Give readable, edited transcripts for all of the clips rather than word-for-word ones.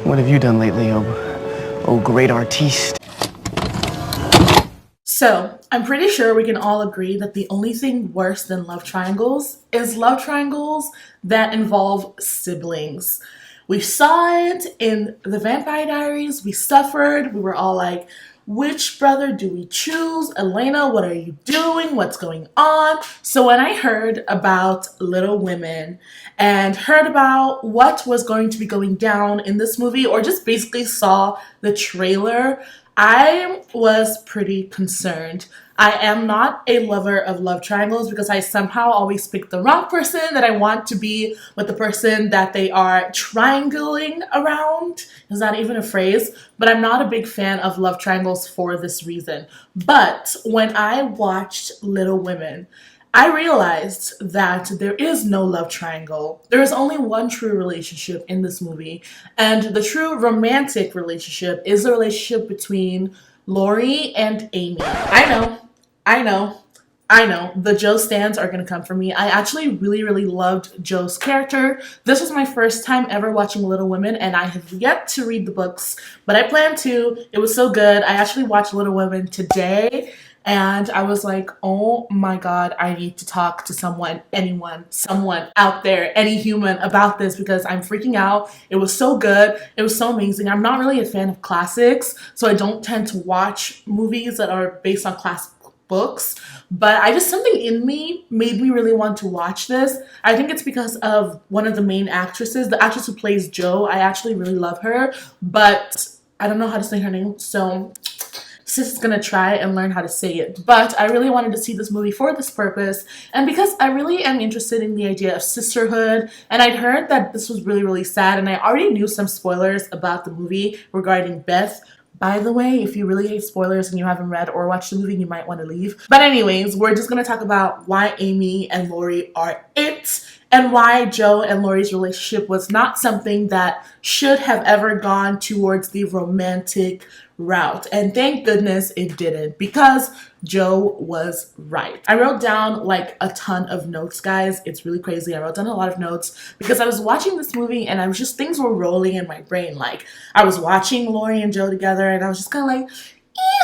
What have you done lately, oh great artiste? So, I'm pretty sure we can all agree that the only thing worse than love triangles is love triangles that involve siblings. We saw it in the Vampire Diaries. We suffered. We were all like, which brother do we choose? Elena, what are you doing? What's going on? So when I heard about Little Women and heard about what was going to be going down in this movie, or just basically saw the trailer, I was pretty concerned. I am not a lover of love triangles because I somehow always pick the wrong person that I want to be with the person that they are triangling around. Is that even a phrase? But I'm not a big fan of love triangles for this reason. But when I watched Little Women, I realized that there is no love triangle. There is only one true relationship in this movie, and the true romantic relationship is the relationship between Laurie and Amy. I know, I know. The Joe stands are gonna come for me. I actually really loved Joe's character. This was my first time ever watching Little Women, and I have yet to read the books, but I plan to. It was so good. I actually watched Little Women today. And I was like, oh my God, I need to talk to someone, anyone, someone out there, any human about this because I'm freaking out. It was so good. It was so amazing. I'm not really a fan of classics, so I don't tend to watch movies that are based on classic books. But I just, something in me made me really want to watch this. I think it's because of one of the main actresses, the actress who plays Jo. I actually really love her, but I don't know how to say her name, so Sis is gonna try and learn how to say it. But I really wanted to see this movie for this purpose, and because I really am interested in the idea of sisterhood, and I'd heard that this was really sad, and I already knew some spoilers about the movie regarding Beth. By the way, if you really hate spoilers and you haven't read or watched the movie, you might want to leave. But anyways, we're just gonna talk about why Amy and Laurie are it, and why Joe and Laurie's relationship was not something that should have ever gone towards the romantic route. And thank goodness it didn't, because Joe was right. I wrote down like a ton of notes, guys. It's really crazy. I wrote down a lot of notes because I was watching this movie and I was just, things were rolling in my brain. Like I was watching Laurie and Joe together and I was just kind of like,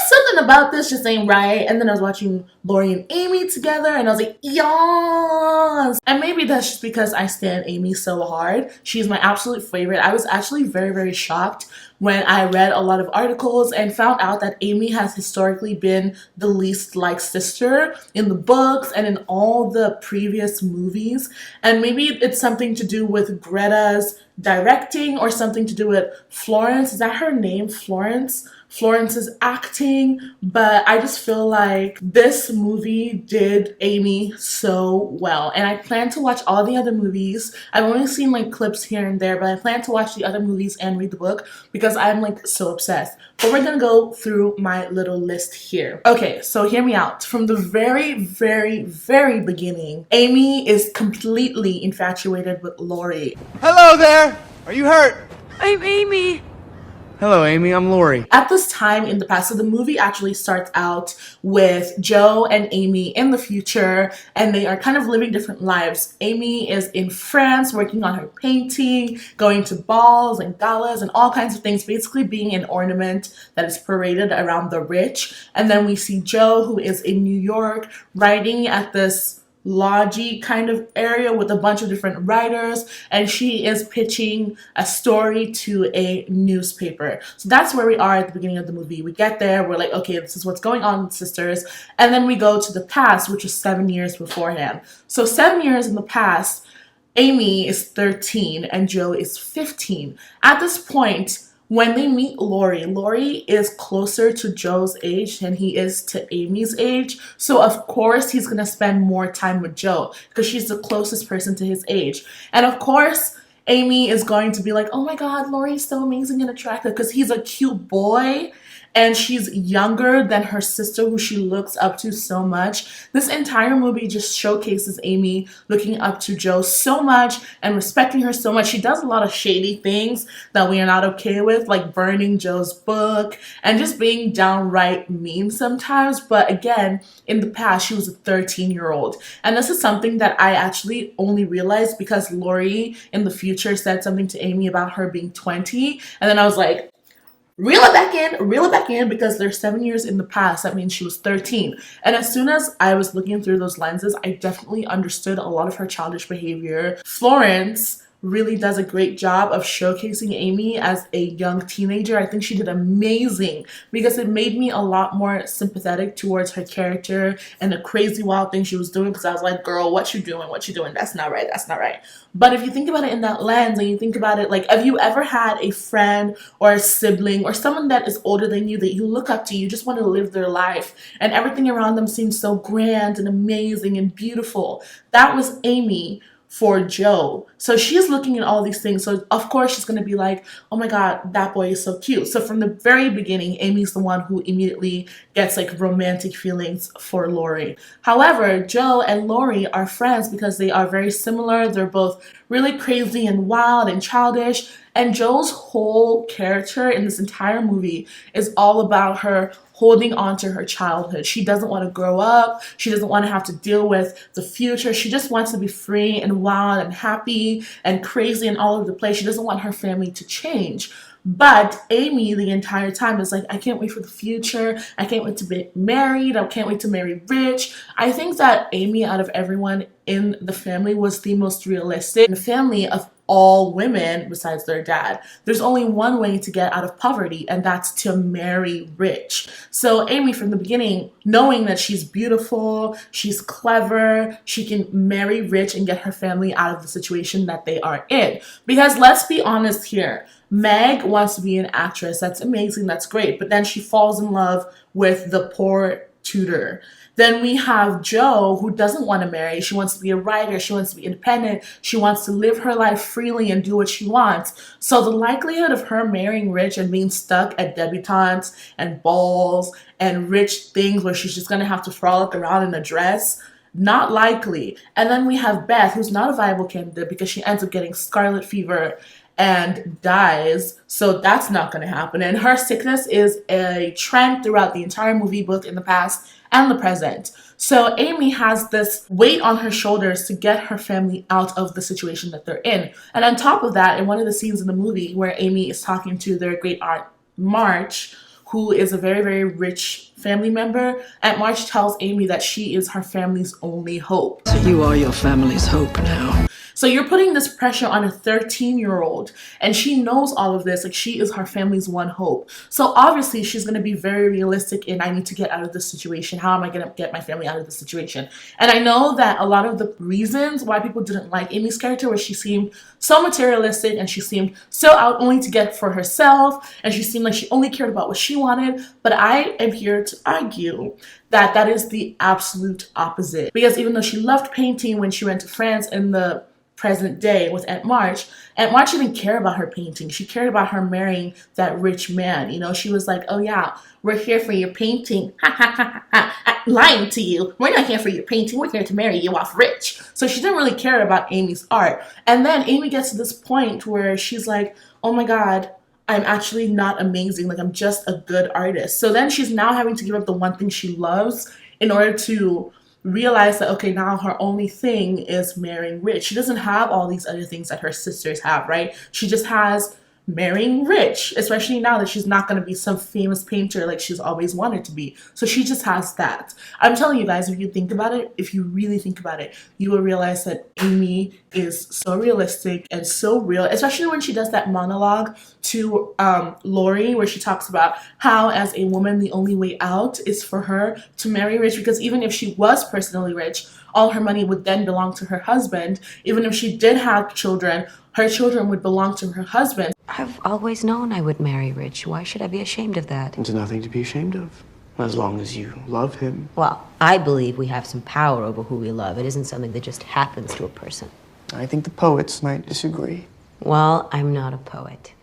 something about this just ain't right. And then I was watching Laurie and Amy together and I was like, yes. And maybe that's just because I stand Amy so hard. She's my absolute favorite. I was actually very shocked when I read a lot of articles and found out that Amy has historically been the least liked sister in the books and in all the previous movies. And maybe it's something to do with Greta's directing or something to do with Florence. Is that her name? Florence's acting, but I just feel like this movie did Amy so well. And I plan to watch all the other movies. I've only seen like clips here and there, but I plan to watch the other movies and read the book because I'm like so obsessed. But we're gonna go through my little list here. Okay, so hear me out. From the very beginning, Amy is completely infatuated with Laurie. Hello there! Are you hurt? I'm Amy. Hello, Amy. I'm Laurie. At this time in the past, so the movie actually starts out with Joe and Amy in the future, and they are kind of living different lives. Amy is in France working on her painting, going to balls and galas and all kinds of things, basically being an ornament that is paraded around the rich. And then we see Joe, who is in New York, writing at this lodgy kind of area with a bunch of different writers, and she is pitching a story to a newspaper. So that's where we are at the beginning of the movie. We get there, we're like, okay, this is what's going on with sisters, and then we go to the past, which is 7 years beforehand. So 7 years in the past, Amy is 13 and Joe is 15. At this point, when they meet Laurie, Laurie is closer to Joe's age than he is to Amy's age. So of course he's gonna spend more time with Joe because she's the closest person to his age. And of course, Amy is going to be like, oh my God, Laurie's so amazing and attractive because he's a cute boy. and she's younger than her sister who she looks up to so much. This entire movie just showcases Amy looking up to Jo so much and respecting her so much. She does a lot of shady things that we are not okay with, like burning Jo's book and just being downright mean sometimes. But again, in the past, she was a 13-year-old. And this is something that I actually only realized because Laurie in the future said something to Amy about her being 20. And then I was like, reel it back in, because there's 7 years in the past. That means she was 13. And as soon as I was looking through those lenses, I definitely understood a lot of her childish behavior. Florence really does a great job of showcasing Amy as a young teenager. I think she did amazing because it made me a lot more sympathetic towards her character and the crazy wild thing she was doing, because I was like, girl, what you doing? What you doing? That's not right. That's not right. But if you think about it in that lens and you think about it, like, have you ever had a friend or a sibling or someone that is older than you that you look up to, you just want to live their life and everything around them seems so grand and amazing and beautiful? That was Amy for Jo. So she's looking at all these things. So of course she's going to be like, oh my God, that boy is so cute. So from the very beginning, Amy's the one who immediately gets like romantic feelings for Laurie. However, Jo and Laurie are friends because they are very similar. They're both really crazy and wild and childish. And Jo's whole character in this entire movie is all about her holding on to her childhood. She doesn't want to grow up. She doesn't want to have to deal with the future. She just wants to be free and wild and happy and crazy and all over the place. She doesn't want her family to change. But Amy, the entire time, is like, I can't wait for the future. I can't wait to be married. I can't wait to marry rich. I think that Amy, out of everyone in the family, was the most realistic. The family of all women besides their dad. There's only one way to get out of poverty, and that's to marry rich. So Amy, from the beginning, knowing that she's beautiful, she's clever, she can marry rich and get her family out of the situation that they are in. Because let's be honest here, Meg wants to be an actress. That's amazing. That's great. But then she falls in love with the poor tutor. Then we have Jo, who doesn't want to marry. She wants to be a writer. She wants to be independent. She wants to live her life freely and do what she wants. So the likelihood of her marrying rich and being stuck at debutantes and balls and rich things where she's just going to have to frolic around in a dress, not likely. And then we have Beth, who's not a viable candidate because she ends up getting scarlet fever and dies. So that's not going to happen. And her sickness is a trend throughout the entire movie, both in the past and the present. So Amy has this weight on her shoulders to get her family out of the situation that they're in. And on top of that, in one of the scenes in the movie where Amy is talking to their great aunt March, who is a very, very rich family member, Aunt March tells Amy that she is her family's only hope. So you are your family's hope now. So you're putting this pressure on a 13-year-old, and she knows all of this. Like, she is her family's one hope. So obviously she's going to be very realistic in, I need to get out of this situation. How am I going to get my family out of this situation? And I know that a lot of the reasons why people didn't like Amy's character was she seemed so materialistic and she seemed so out only to get for herself, and she seemed like she only cared about what she wanted. But I am here to argue that that is the absolute opposite. Because even though she loved painting when she went to France in the present day with Aunt March didn't care about her painting. She cared about her marrying that rich man. You know, she was like, oh yeah, we're here for your painting. Ha ha ha ha. Lying to you. We're not here for your painting. We're here to marry you off rich. So she didn't really care about Amy's art. And then Amy gets to this point where she's like, oh my God, I'm actually not amazing. Like, I'm just a good artist. So then she's now having to give up the one thing she loves in order to realize that, okay, now her only thing is marrying rich. She doesn't have all these other things that her sisters have, right? She just has marrying rich, especially now that she's not going to be some famous painter like she's always wanted to be. So she just has that. I'm telling you guys, if you think about it, if you really think about it, you will realize that Amy is so realistic and so real, especially when she does that monologue to Laurie, where she talks about how, as a woman, the only way out is for her to marry rich, because even if she was personally rich, all her money would then belong to her husband. Even if she did have children, her children would belong to her husband. I've always known I would marry rich. Why should I be ashamed of that? There's nothing to be ashamed of, as long as you love him. Well, I believe we have some power over who we love. It isn't something that just happens to a person. I think the poets might disagree. Well, I'm not a poet.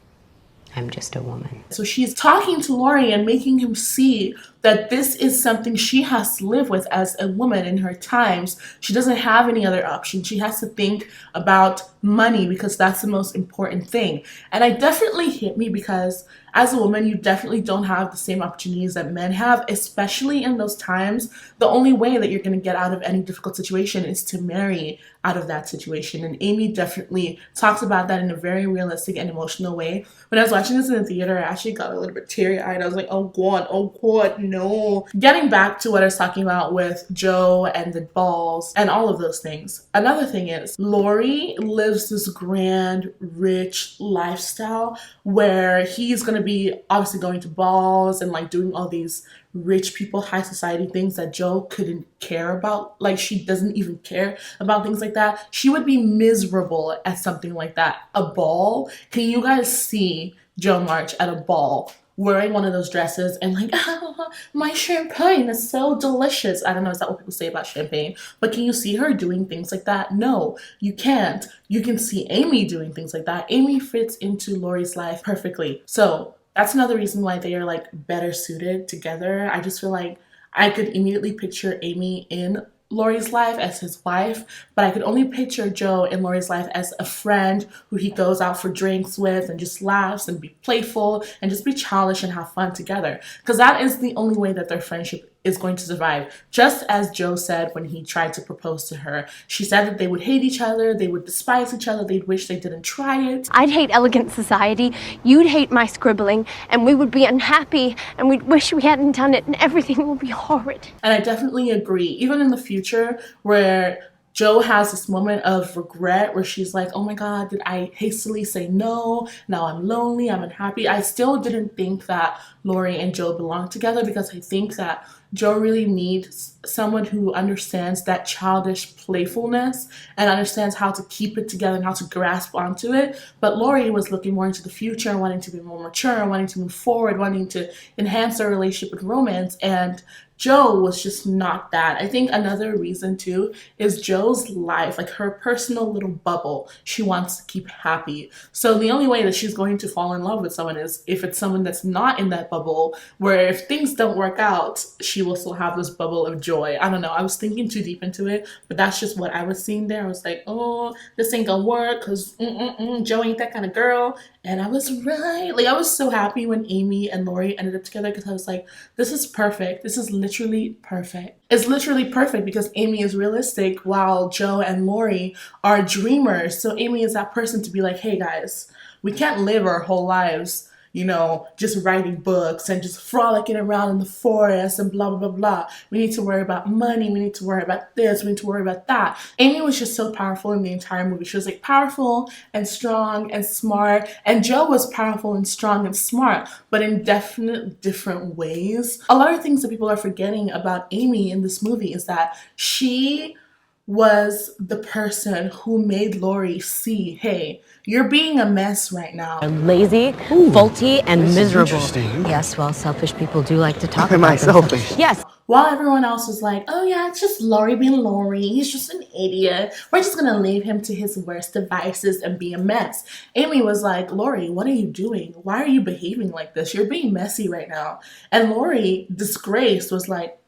I'm just a woman. So she's talking to Laurie and making him see that this is something she has to live with as a woman in her times. She doesn't have any other option. She has to think about money because that's the most important thing. And it definitely hit me because as a woman, you definitely don't have the same opportunities that men have, especially in those times. The only way that you're going to get out of any difficult situation is to marry out of that situation. And Amy definitely talks about that in a very realistic and emotional way. When I was watching this in the theater, I actually got a little bit teary-eyed. I was like, oh God, no. Getting back to what I was talking about with Joe and the balls and all of those things. Another thing is Laurie lives this grand, rich lifestyle where he's going to be obviously going to balls and like doing all these rich people, high society things that Joe couldn't care about. Like, she doesn't even care about things like that. She would be miserable at something like that. A ball? Can you guys see Joe March at a ball wearing one of those dresses and like, oh, my champagne is so delicious? I don't know, is that what people say about champagne? But can you see her doing things like that? No, you can't. You can see Amy doing things like that. Amy fits into Laurie's life perfectly. So that's another reason why they are like better suited together. I just feel like I could immediately picture Amy in Laurie's life as his wife, but I could only picture Joe in Laurie's life as a friend who he goes out for drinks with and just laughs and be playful and just be childish and have fun together. Because that is the only way that their friendship is going to survive. Just as Joe said when he tried to propose to her. She said that they would hate each other, they would despise each other, they'd wish they didn't try it. I'd hate elegant society, you'd hate my scribbling, and we would be unhappy, and we'd wish we hadn't done it, and everything would be horrid. And I definitely agree. Even in the future where Joe has this moment of regret where she's like, oh my God, did I hastily say no? Now I'm lonely, I'm unhappy. I still didn't think that Laurie and Joe belonged together because I think that Joe really needs someone who understands that childish playfulness and understands how to keep it together and how to grasp onto it. But Laurie was looking more into the future, wanting to be more mature, wanting to move forward, wanting to enhance their relationship with romance. And Joe was just not that. I think another reason too is Joe's life, like her personal little bubble, she wants to keep happy. So the only way that she's going to fall in love with someone is if it's someone that's not in that bubble, where if things don't work out, she will still have this bubble of joy. I don't know. I was thinking too deep into it, but that's just what I was seeing there. I was like, oh, this ain't gonna work because Joe ain't that kind of girl. And I was right. Like, I was so happy when Amy and Laurie ended up together because I was like, this is perfect. This is literally perfect. It's literally perfect because Amy is realistic while Joe and Laurie are dreamers. So Amy is that person to be like, hey guys, we can't live our whole lives, you know, just writing books and just frolicking around in the forest and blah, blah, blah, blah. We need to worry about money. We need to worry about this. We need to worry about that. Amy was just so powerful in the entire movie. She was like powerful and strong and smart. And Joe was powerful and strong and smart, but in definite different ways. A lot of things that people are forgetting about Amy in this movie is that she was the person who made Laurie see, hey, you're being a mess right now. I'm lazy, faulty, and miserable. Yes, well, selfish people do like to talk Am about I themselves. selfish? Yes. While everyone else was like, oh yeah, it's just Laurie being Laurie. He's just an idiot. We're just gonna leave him to his worst devices and be a mess. Amy was like, Laurie, what are you doing? Why are you behaving like this? You're being messy right now. And Laurie, disgraced, was like,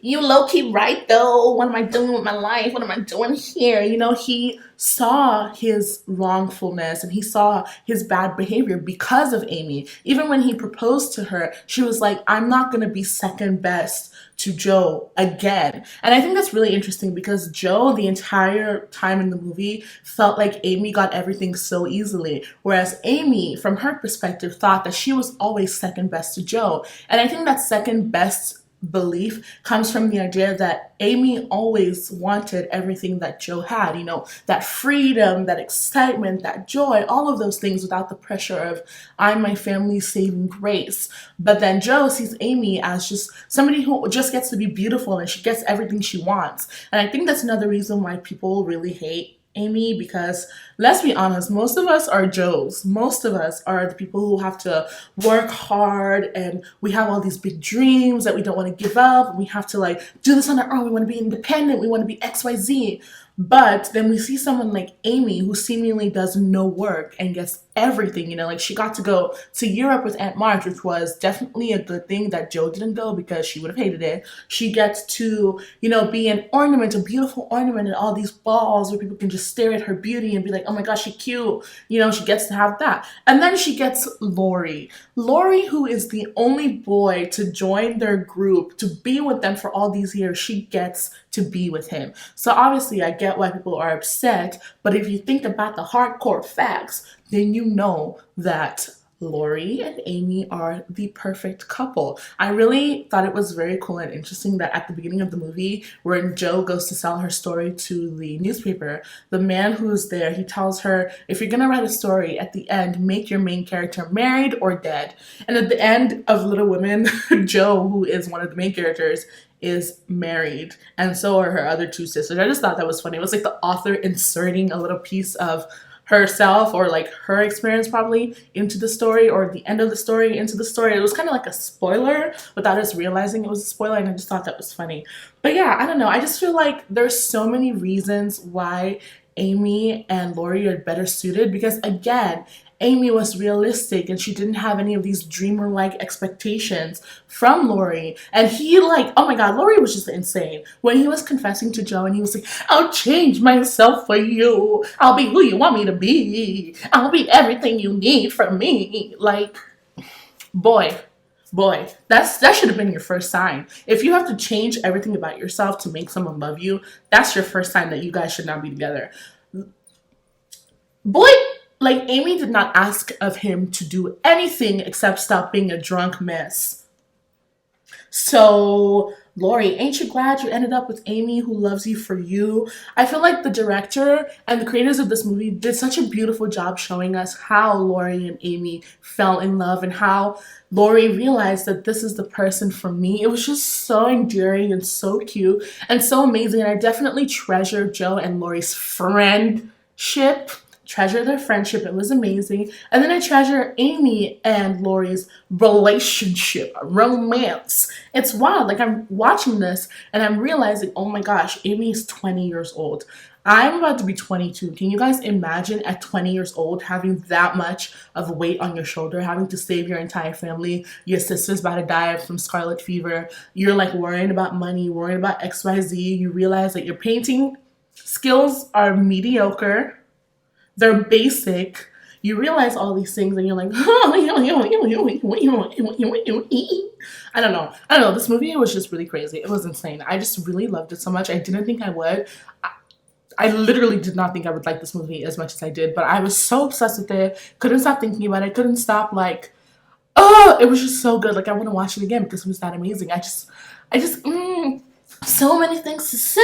you low-key right though. What am I doing with my life? What am I doing here? You know, he saw his wrongfulness and he saw his bad behavior because of Amy. Even when he proposed to her, she was like, I'm not going to be second best to Joe again. And I think that's really interesting because Joe, the entire time in the movie, felt like Amy got everything so easily. Whereas Amy, from her perspective, thought that she was always second best to Joe. And I think that second best belief comes from the idea that Amy always wanted everything that Joe had, you know, that freedom, that excitement, that joy, all of those things without the pressure of I'm my family's saving grace. But then Joe sees Amy as just somebody who just gets to be beautiful and she gets everything she wants. And I think that's another reason why people really hate Amy, because let's be honest, most of us are Joes. Most of us are the people who have to work hard and we have all these big dreams that we don't want to give up. We have to like do this on our own. We want to be independent. We want to be XYZ. But then we see someone like Amy who seemingly does no work and gets everything, like she got to go to Europe with Aunt March, which was definitely a good thing that Joe didn't go because she would have hated it. She gets to, be an ornament, a beautiful ornament in all these balls where people can just stare at her beauty and be like, oh my gosh, she's cute. She gets to have that. And then she gets Laurie. Laurie, who is the only boy to join their group, to be with them for all these years, she gets to be with him. So obviously I get why people are upset, but if you think about the hardcore facts, then you know that Laurie and Amy are the perfect couple. I really thought it was very cool and interesting that at the beginning of the movie, when Joe goes to sell her story to the newspaper, the man who's there, he tells her, if you're gonna write a story, at the end, make your main character married or dead. And at the end of Little Women, Joe, who is one of the main characters, is married, and so are her other two sisters. I just thought that was funny. It was like the author inserting a little piece of herself, or like her experience probably, into the story, or the end of the story into the story. It was kind of like a spoiler without us realizing it was a spoiler, and I just thought that was funny. But yeah, I don't know. I just feel like there's so many reasons why Amy and Laurie are better suited, because again, Amy was realistic and she didn't have any of these dreamer-like expectations from Laurie. And he oh my God, Laurie was just insane. When he was confessing to Joe and he was like, I'll change myself for you. I'll be who you want me to be. I'll be everything you need from me. Boy, that should have been your first sign. If you have to change everything about yourself to make someone love you, that's your first sign that you guys should not be together. Boy, Amy did not ask of him to do anything except stop being a drunk mess. So, Laurie, ain't you glad you ended up with Amy, who loves you for you? I feel like the director and the creators of this movie did such a beautiful job showing us how Laurie and Amy fell in love and how Laurie realized that this is the person for me. It was just so endearing and so cute and so amazing. And I definitely treasure Joe and Laurie's friendship. Treasure their friendship. It was amazing. And then I treasure Amy and Laurie's relationship, romance. It's wild. I'm watching this and I'm realizing, oh my gosh, Amy is 20 years old. I'm about to be 22. Can you guys imagine at 20 years old having that much of a weight on your shoulder, having to save your entire family? Your sister's about to die from scarlet fever. You're worrying about money, worrying about XYZ. You realize that your painting skills are mediocre. They're basic. You realize all these things and you're like, I don't know. This movie was just really crazy. It was insane. I just really loved it so much. I didn't think I would. I literally did not think I would like this movie as much as I did, but I was so obsessed with it. Couldn't stop thinking about it. Couldn't stop it was just so good. I want to watch it again because it was that amazing. So many things to say.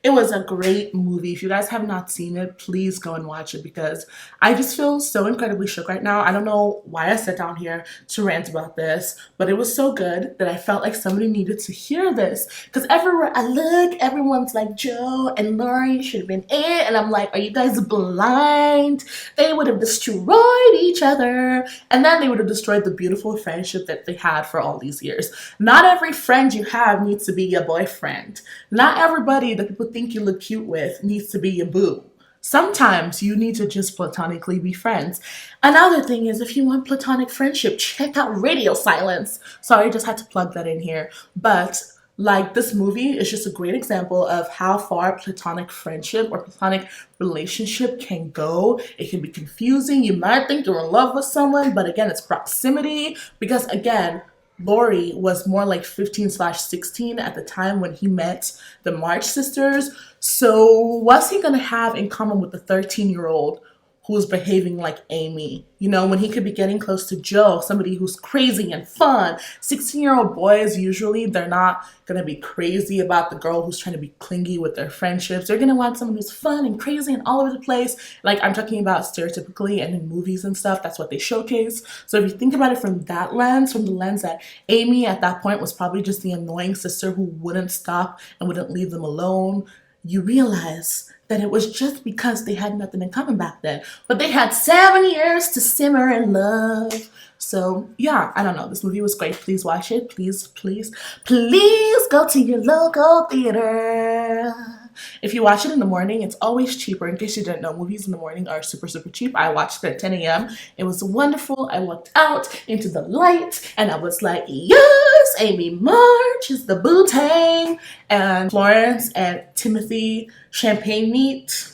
It was a great movie. If you guys have not seen it, please go and watch it because I just feel so incredibly shook right now. I don't know why I sat down here to rant about this, but it was so good that I felt like somebody needed to hear this. Because everywhere I look, everyone's like, Joe and Laurie should have been it. And I'm like, are you guys blind? They would have destroyed each other. And then they would have destroyed the beautiful friendship that they had for all these years. Not every friend you have needs to be your boyfriend. Not everybody that people think you look cute with needs to be your boo. Sometimes you need to just platonically be friends. Another thing is, if you want platonic friendship, check out Radio Silence. Sorry, I just had to plug that in here. But this movie is just a great example of how far platonic friendship or platonic relationship can go. It can be confusing. You might think you're in love with someone, but again, it's proximity. Because again, Laurie was more like 15/16 at the time when he met the March sisters. So what's he gonna have in common with the 13-year-old who's behaving like Amy? When he could be getting close to Joe, somebody who's crazy and fun. 16-year-old boys, usually, they're not gonna be crazy about the girl who's trying to be clingy with their friendships. They're gonna want someone who's fun and crazy and all over the place. I'm talking about stereotypically, and in movies and stuff, that's what they showcase. So if you think about it from that lens, from the lens that Amy at that point was probably just the annoying sister who wouldn't stop and wouldn't leave them alone, you realize that it was just because they had nothing in common back then. But they had 7 years to simmer in love. So, yeah, I don't know. This movie was great. Please watch it. Please, please, please go to your local theater. If you watch it in the morning, it's always cheaper. In case you didn't know, movies in the morning are super, super cheap. I watched it at 10 a.m. It was wonderful. I walked out into the light and I was like, yes, Amy March is the boo-tang. And Florence and Timothy Champagne meet.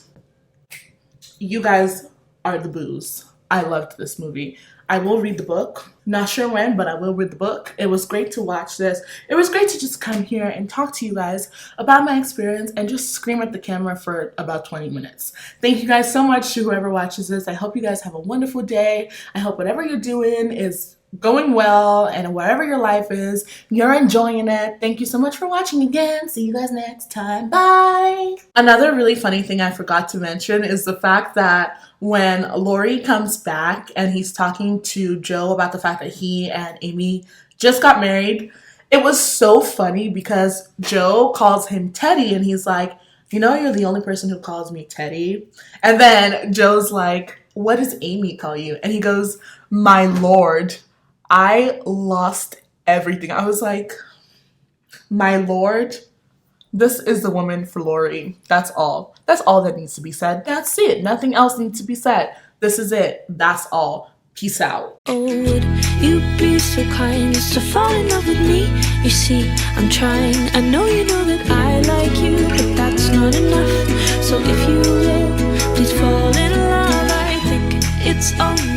You guys are the boos. I loved this movie. I will read the book. Not sure when, but I will read the book. It was great to watch this. It was great to just come here and talk to you guys about my experience and just scream at the camera for about 20 minutes. Thank you guys so much to whoever watches this. I hope you guys have a wonderful day. I hope whatever you're doing is going well, and wherever your life is, you're enjoying it. Thank you so much for watching again. See you guys next time. Bye. Another really funny thing I forgot to mention is the fact that when Laurie comes back and he's talking to Joe about the fact that he and Amy just got married, it was so funny because Joe calls him Teddy and he's like, you know, you're the only person who calls me Teddy. And then Joe's like, what does Amy call you? And he goes, my lord. I lost everything. I was like, my lord, this is the woman for Laurie. That's all. That's all that needs to be said. That's it. Nothing else needs to be said. This is it. That's all. Peace out. Oh, would you be so kind as to fall in love with me? You see, I'm trying. I know you know that I like you, but that's not enough. So if you will, please fall in love. I think it's only